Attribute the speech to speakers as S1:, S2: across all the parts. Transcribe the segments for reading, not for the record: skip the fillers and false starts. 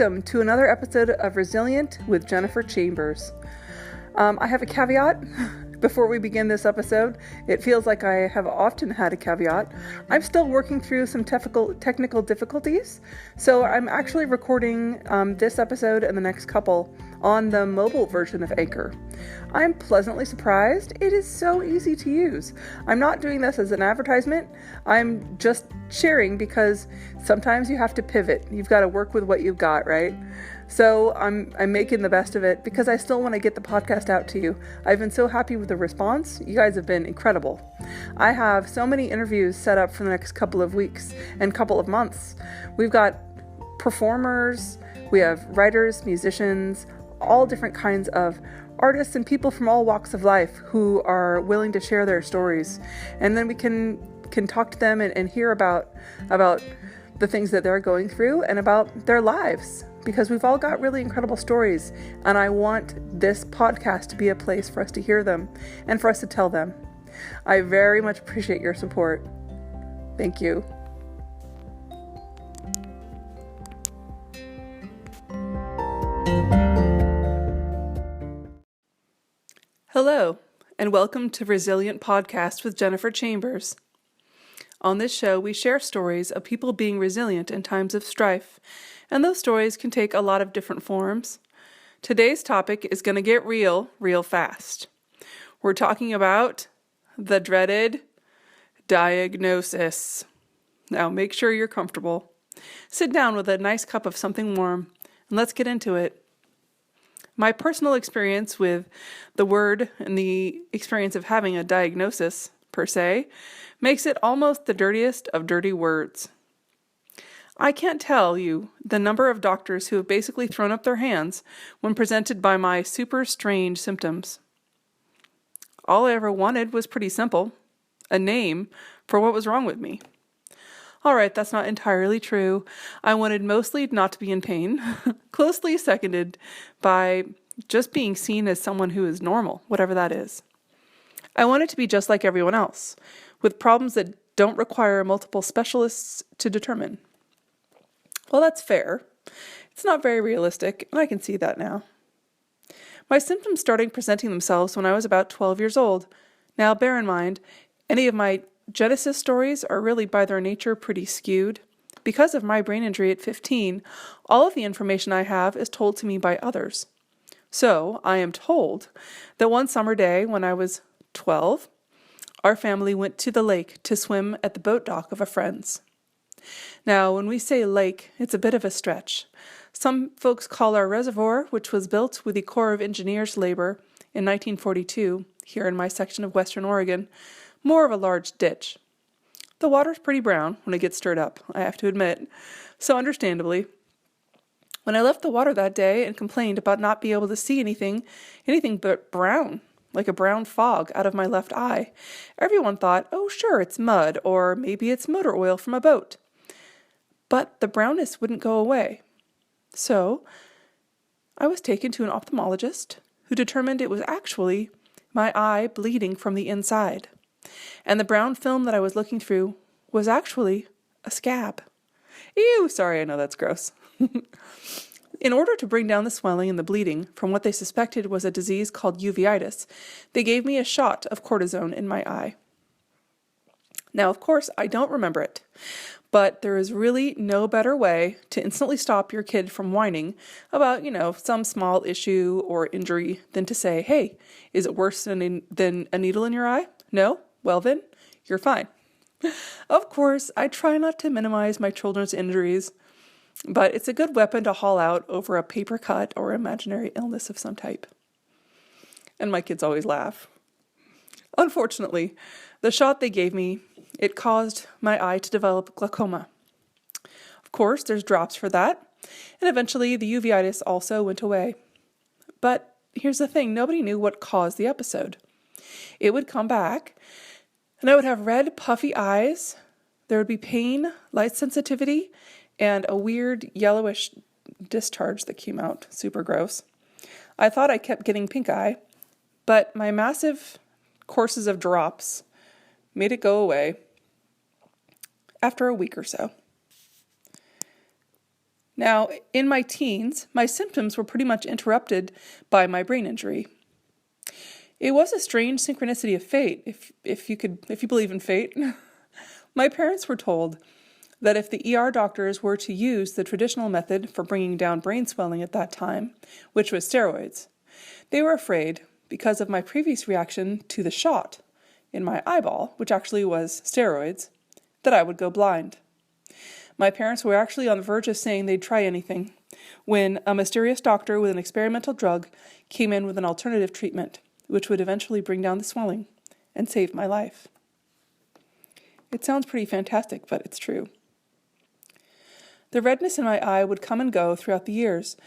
S1: Welcome to another episode of Resilient with Jennifer Chambers. I have a caveat before we begin this episode. It feels like I have often had a caveat. I'm still working through some technical difficulties, so I'm actually recording this episode and the next couple on the mobile version of Anchor. I'm pleasantly surprised. It is so easy to use. I'm not doing this as an advertisement. I'm just sharing because sometimes you have to pivot. You've got to work with what you've got, right? So I'm making the best of it because I still want to get the podcast out to you. I've been so happy with the response. You guys have been incredible. I have so many interviews set up for the next couple of weeks and couple of months. We've got performers, we have writers, musicians, all different kinds of artists and people from all walks of life who are willing to share their stories. And then we can talk to them and hear about the things that they're going through and about their lives, because we've all got really incredible stories, and I want this podcast to be a place for us to hear them and for us to tell them. I very much appreciate your support. Thank you. Hello, and welcome to Resilient Podcast with Jennifer Chambers. On this show, we share stories of people being resilient in times of strife, and those stories can take a lot of different forms. Today's topic is going to get real fast. We're talking about the dreaded diagnosis. Now, make sure you're comfortable. Sit down with a nice cup of something warm, and let's get into it. My personal experience with the word and the experience of having a diagnosis, per se, makes it almost the dirtiest of dirty words. I can't tell you the number of doctors who have basically thrown up their hands when presented by my super strange symptoms. All I ever wanted was pretty simple: a name for what was wrong with me. All right, that's not entirely true. I wanted mostly not to be in pain, closely seconded by just being seen as someone who is normal, whatever that is. I wanted to be just like everyone else, with problems that don't require multiple specialists to determine. Well, that's fair. It's not very realistic, and I can see that now. My symptoms started presenting themselves when I was about 12 years old. Now, bear in mind, any of my Genesis stories are really by their nature pretty skewed. Because of my brain injury at 15, all of the information I have is told to me by others. So, I am told that one summer day when I was 12, our family went to the lake to swim at the boat dock of a friend's. Now, when we say lake, it's a bit of a stretch. Some folks call our reservoir, which was built with the Corps of Engineers labor in 1942, here in my section of Western Oregon, more of a large ditch. The water's pretty brown when it gets stirred up, I have to admit, so understandably. When I left the water that day and complained about not being able to see anything but brown, like a brown fog out of my left eye, everyone thought, oh sure, it's mud, or maybe it's motor oil from a boat. But the brownness wouldn't go away. So I was taken to an ophthalmologist who determined it was actually my eye bleeding from the inside. And the brown film that I was looking through was actually a scab. Ew, sorry, I know that's gross. In order to bring down the swelling and the bleeding from what they suspected was a disease called uveitis, they gave me a shot of cortisone in my eye. Now, of course, I don't remember it, but there is really no better way to instantly stop your kid from whining about, some small issue or injury than to say, hey, is it worse than a needle in your eye? No? Well then, you're fine. Of course, I try not to minimize my children's injuries, but it's a good weapon to haul out over a paper cut or imaginary illness of some type. And my kids always laugh. Unfortunately, the shot they gave me, it caused my eye to develop glaucoma. Of course, there's drops for that, and eventually the uveitis also went away. But here's the thing, nobody knew what caused the episode. It would come back, and I would have red, puffy eyes. There would be pain, light sensitivity, and a weird yellowish discharge that came out. Super gross. I thought I kept getting pink eye, but my massive courses of drops made it go away after a week or so. Now, in my teens, my symptoms were pretty much interrupted by my brain injury. It was a strange synchronicity of fate, if you believe in fate. My parents were told that if the ER doctors were to use the traditional method for bringing down brain swelling at that time, which was steroids, they were afraid, because of my previous reaction to the shot in my eyeball, which actually was steroids, that I would go blind. My parents were actually on the verge of saying they'd try anything when a mysterious doctor with an experimental drug came in with an alternative treatment, which would eventually bring down the swelling and save my life. It sounds pretty fantastic, but it's true. The redness in my eye would come and go throughout the years.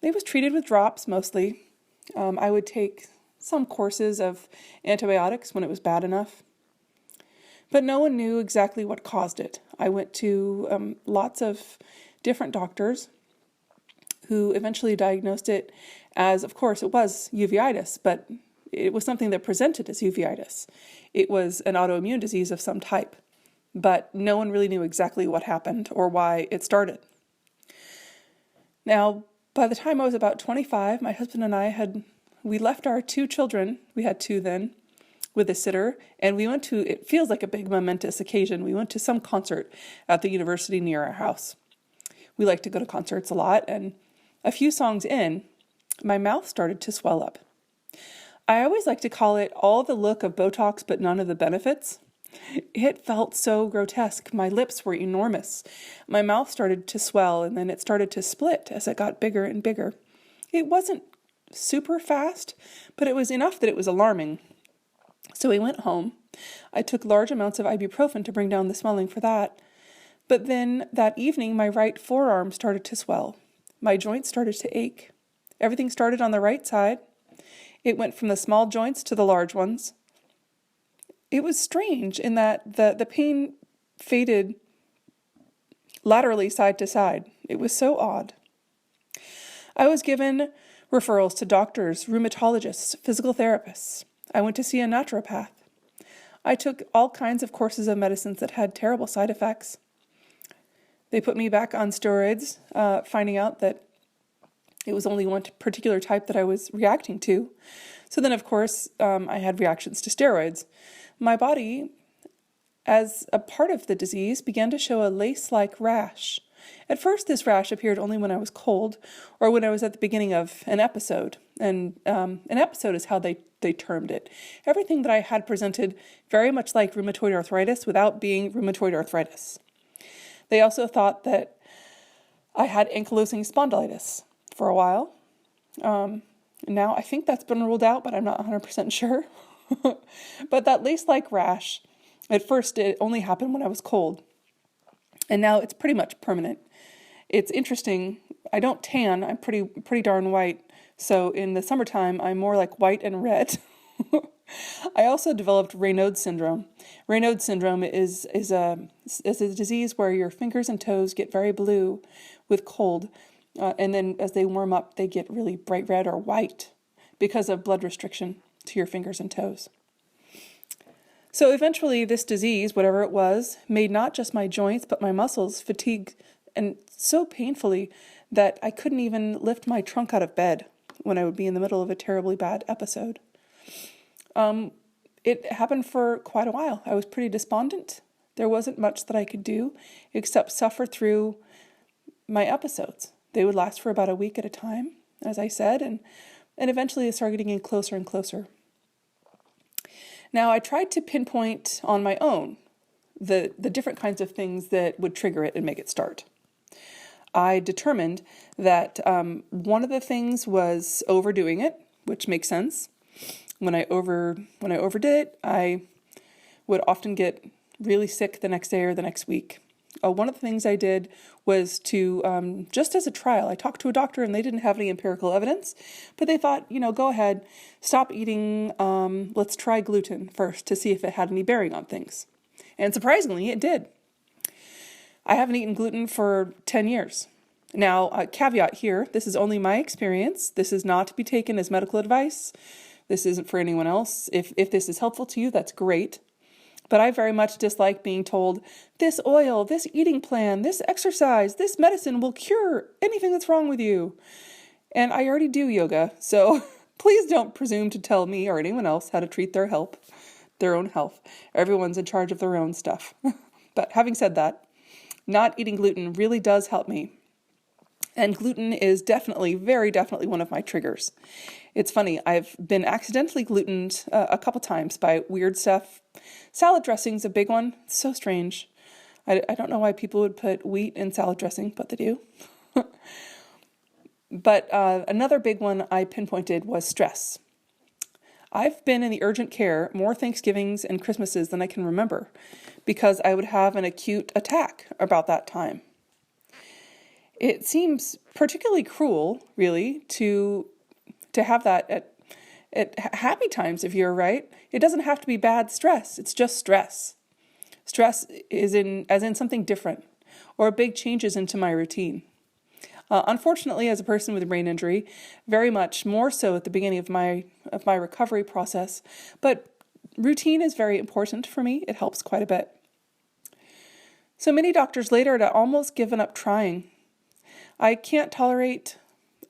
S1: It was treated with drops mostly. I would take some courses of antibiotics when it was bad enough. But no one knew exactly what caused it. I went to lots of different doctors who eventually diagnosed it as, of course, it was uveitis, but it was something that presented as uveitis. It was an autoimmune disease of some type, but no one really knew exactly what happened or why it started. Now, by the time I was about 25, my husband and I we left our 2 children, we had 2 then, with a sitter, and we went to, it feels like a big momentous occasion, we went to some concert at the university near our house. We like to go to concerts a lot, and a few songs in, my mouth started to swell up. I always like to call it all the look of Botox but none of the benefits. It felt so grotesque. My lips were enormous. My mouth started to swell, and then it started to split as it got bigger and bigger. It wasn't super fast, but it was enough that it was alarming. So we went home. I took large amounts of ibuprofen to bring down the swelling for that. But then that evening, my right forearm started to swell. My joints started to ache. Everything started on the right side. It went from the small joints to the large ones. It was strange in that the pain faded laterally side to side. It was so odd. I was given referrals to doctors, rheumatologists, physical therapists. I went to see a naturopath. I took all kinds of courses of medicines that had terrible side effects. They put me back on steroids, finding out that it was only one particular type that I was reacting to. So then, of course, I had reactions to steroids. My body, as a part of the disease, began to show a lace-like rash. At first, this rash appeared only when I was cold or when I was at the beginning of an episode. And an episode is how they termed it. Everything that I had presented very much like rheumatoid arthritis without being rheumatoid arthritis. They also thought that I had ankylosing spondylitis for a while. Now I think that's been ruled out, but I'm not 100% sure. But that lace-like rash, at first it only happened when I was cold. And now it's pretty much permanent. It's interesting. I don't tan. I'm pretty darn white. So in the summertime, I'm more like white and red. I also developed Raynaud's syndrome. Raynaud's syndrome is a disease where your fingers and toes get very blue with cold. And then as they warm up, they get really bright red or white because of blood restriction to your fingers and toes. So eventually this disease, whatever it was, made not just my joints, but my muscles fatigue and so painfully that I couldn't even lift my trunk out of bed when I would be in the middle of a terribly bad episode. It happened for quite a while. I was pretty despondent. There wasn't much that I could do except suffer through my episodes. They would last for about a week at a time, as I said, and eventually they started getting closer and closer. Now, I tried to pinpoint on my own the different kinds of things that would trigger it and make it start. I determined that one of the things was overdoing it, which makes sense. When I overdid it, I would often get really sick the next day or the next week. One of the things I did was to, just as a trial, I talked to a doctor and they didn't have any empirical evidence, but they thought, go ahead, stop eating, let's try gluten first to see if it had any bearing on things. And surprisingly, it did. I haven't eaten gluten for 10 years. Now, a caveat here, this is only my experience. This is not to be taken as medical advice. This isn't for anyone else. If this is helpful to you, that's great. But I very much dislike being told, this oil, this eating plan, this exercise, this medicine will cure anything that's wrong with you. And I already do yoga, so please don't presume to tell me or anyone else how to treat their own health. Everyone's in charge of their own stuff. But having said that, not eating gluten really does help me. And gluten is very definitely one of my triggers. It's funny, I've been accidentally glutened a couple times by weird stuff. Salad dressing's a big one. It's so strange. I don't know why people would put wheat in salad dressing, but they do. But another big one I pinpointed was stress. I've been in the urgent care more Thanksgivings and Christmases than I can remember because I would have an acute attack about that time. It seems particularly cruel, really, to have that at happy times, if you're right. It doesn't have to be bad stress. It's just stress. Stress is as in something different or big changes into my routine. Unfortunately, as a person with a brain injury, very much more so at the beginning of my recovery process, but routine is very important for me. It helps quite a bit. So many doctors later had almost given up trying. I can't tolerate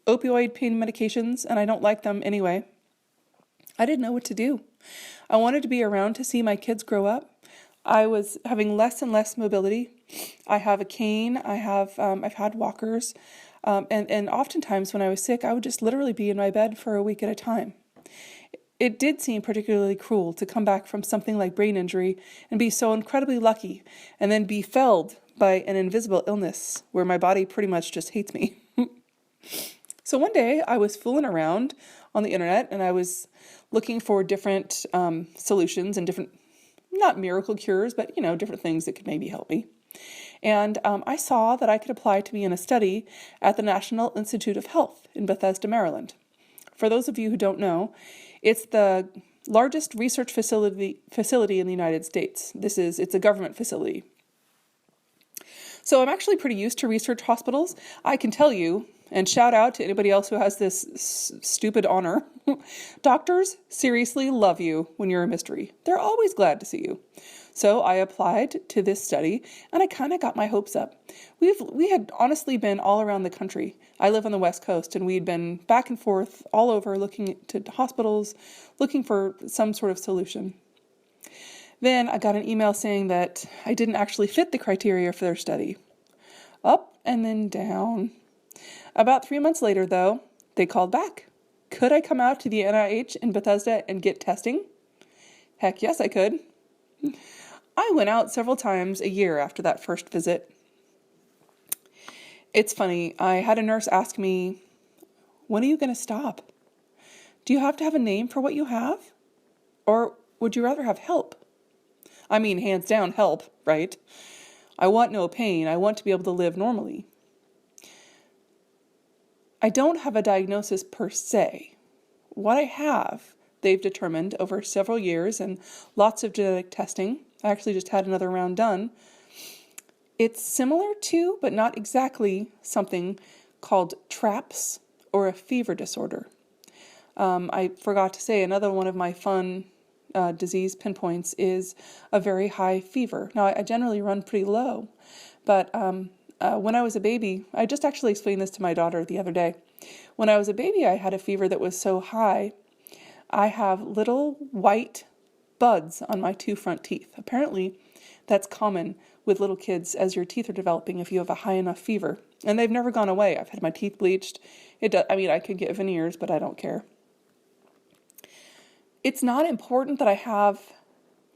S1: opioid pain medications, and I don't like them anyway. I didn't know what to do. I wanted to be around to see my kids grow up. I was having less and less mobility. I have a cane. I've had walkers. And oftentimes when I was sick, I would just literally be in my bed for a week at a time. It did seem particularly cruel to come back from something like brain injury and be so incredibly lucky and then be felled by an invisible illness where my body pretty much just hates me. So one day I was fooling around on the internet and I was looking for different solutions and different, not miracle cures, but, different things that could maybe help me. And I saw that I could apply to be in a study at the National Institute of Health in Bethesda, Maryland. For those of you who don't know, it's the largest research facility in the United States. It's a government facility. So I'm actually pretty used to research hospitals. I can tell you, and shout out to anybody else who has this stupid honor, doctors seriously love you when you're a mystery. They're always glad to see you. So I applied to this study and I kind of got my hopes up. We had honestly been all around the country. I live on the West Coast and we'd been back and forth all over looking to hospitals, looking for some sort of solution. Then I got an email saying that I didn't actually fit the criteria for their study. Up and then down. About 3 months later, though, they called back. Could I come out to the NIH in Bethesda and get testing? Heck yes, I could. I went out several times a year after that first visit. It's funny, I had a nurse ask me, when are you going to stop? Do you have to have a name for what you have? Or would you rather have help? I mean, hands down, help, right? I want no pain. I want to be able to live normally. I don't have a diagnosis per se. What I have, they've determined over several years and lots of genetic testing. I actually just had another round done. It's similar to, but not exactly, something called TRAPS or a fever disorder. I forgot to say another one of my fun disease pinpoints is a very high fever. Now, I generally run pretty low, but when I was a baby, I just actually explained this to my daughter the other day. When I was a baby, I had a fever that was so high, I have little white buds on my 2 front teeth. Apparently, that's common with little kids as your teeth are developing if you have a high enough fever. And they've never gone away. I've had my teeth bleached. I could get veneers, but I don't care. It's not important that I have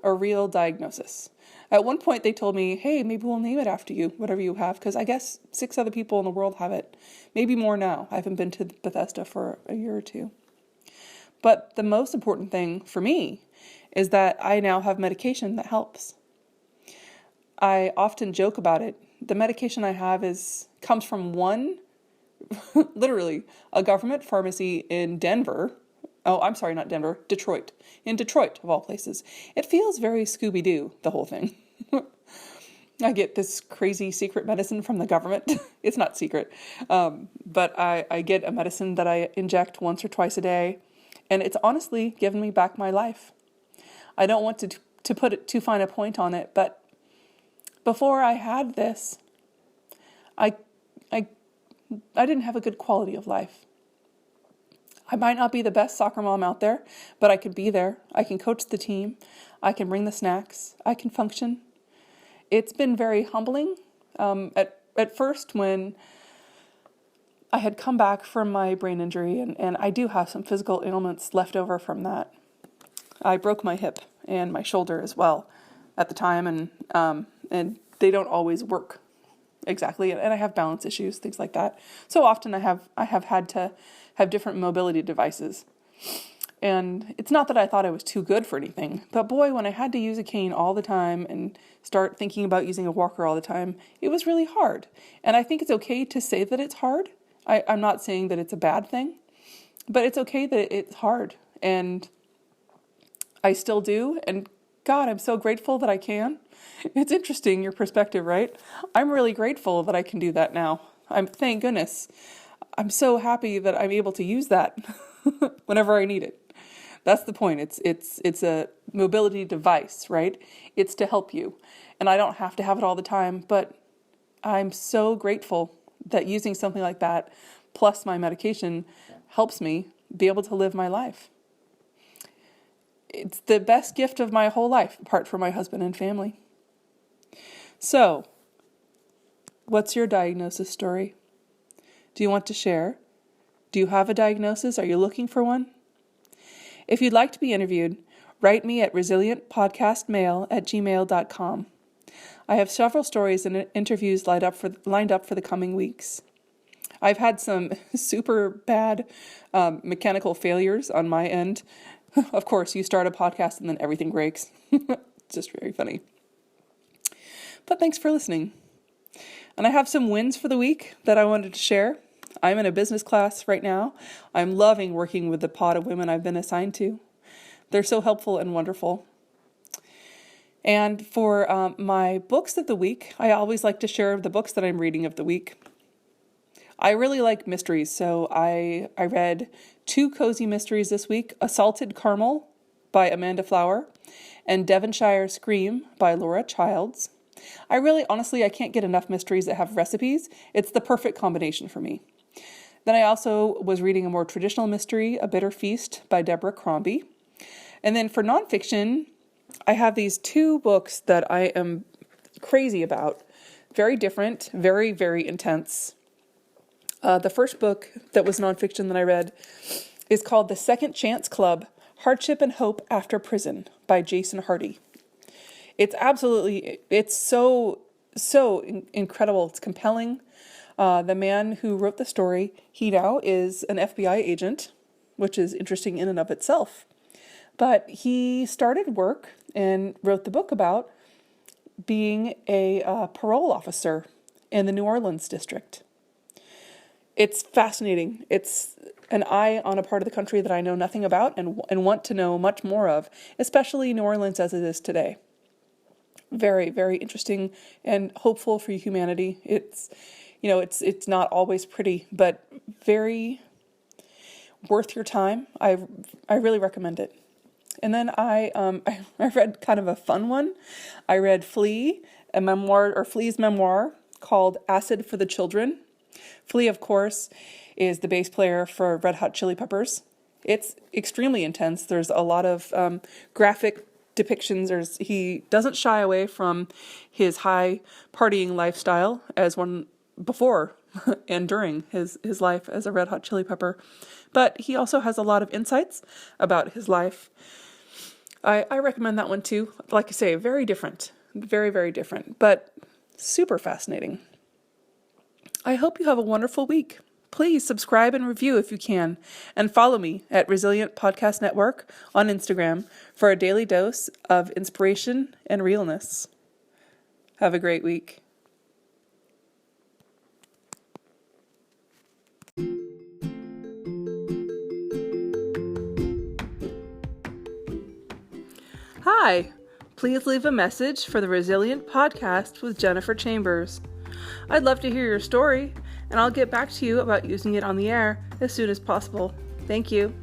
S1: a real diagnosis. At one point, they told me, hey, maybe we'll name it after you, whatever you have, because I guess 6 other people in the world have it. Maybe more now. I haven't been to Bethesda for a year or 2. But the most important thing for me is that I now have medication that helps. I often joke about it. The medication I have comes from one, literally, a government pharmacy in Denver. Oh, I'm sorry, not Denver, Detroit. In Detroit, of all places. It feels very Scooby-Doo, the whole thing. I get this crazy secret medicine from the government. It's not secret. But I get a medicine that I inject once or twice a day. And it's honestly given me back my life. I don't want to to find a point on it, but before I had this, I didn't have a good quality of life. I might not be the best soccer mom out there, but I could be there. I can coach the team. I can bring the snacks. I can function. It's been very humbling. At first, when I had come back from my brain injury, and I do have some physical ailments left over from that. I broke my hip and my shoulder as well at the time, and they don't always work exactly, and I have balance issues, things like that. So often I have had to have different mobility devices. And it's not that I thought I was too good for anything, but boy, when I had to use a cane all the time and start thinking about using a walker all the time, it was really hard. And I think it's okay to say that it's hard. I'm not saying that it's a bad thing, but it's okay that it's hard. And I still do. And God, I'm so grateful that I can. It's interesting, your perspective, right? I'm really grateful that I can do that now. Thank goodness. I'm so happy that I'm able to use that whenever I need it. That's the point. It's a mobility device, right? It's to help you. And I don't have to have it all the time, but I'm so grateful that using something like that, plus my medication, helps me be able to live my life. It's the best gift of my whole life, apart from my husband and family. So, what's your diagnosis story? Do you want to share? Do you have a diagnosis? Are you looking for one? If you'd like to be interviewed, write me at resilientpodcastmail@gmail.com. I have several stories and interviews lined up for the coming weeks. I've had some super bad mechanical failures on my end. Of course, you start a podcast and then everything breaks. It's just very funny. But thanks for listening. And I have some wins for the week that I wanted to share. I'm in a business class right now. I'm loving working with the pod of women I've been assigned to. They're so helpful and wonderful. And for my books of the week, I always like to share the books that I'm reading of the week. I really like mysteries, so I read 2 cozy mysteries this week, Assaulted Caramel by Amanda Flower and Devonshire Scream by Laura Childs. I can't get enough mysteries that have recipes. It's the perfect combination for me. Then I also was reading a more traditional mystery, A Bitter Feast by Deborah Crombie. And then for nonfiction, I have these 2 books that I am crazy about. Very different, very, very intense. The first book that was nonfiction that I read is called The Second Chance Club, Hardship and Hope After Prison by Jason Hardy. It's so incredible. It's compelling. The man who wrote the story, he now is an FBI agent, which is interesting in and of itself. But he started work and wrote the book about being a parole officer in the New Orleans district. It's fascinating. It's an eye on a part of the country that I know nothing about and want to know much more of, especially New Orleans as it is today. Very, very interesting and hopeful for humanity. It's not always pretty, but very worth your time. I really recommend it. And then I read kind of a fun one. I read Flea, Flea's memoir called Acid for the Children. Flea, of course, is the bass player for Red Hot Chili Peppers. It's extremely intense. There's a lot of graphic depictions. He doesn't shy away from his high partying lifestyle as one before and during his life as a Red Hot Chili Pepper. But he also has a lot of insights about his life. I recommend that one too. Like I say, very different. Very, very different, but super fascinating. I hope you have a wonderful week. Please subscribe and review if you can, and follow me at Resilient Podcast Network on Instagram for a daily dose of inspiration and realness. Have a great week. Hi, please leave a message for the Resilient Podcast with Jennifer Chambers. I'd love to hear your story, and I'll get back to you about using it on the air as soon as possible. Thank you.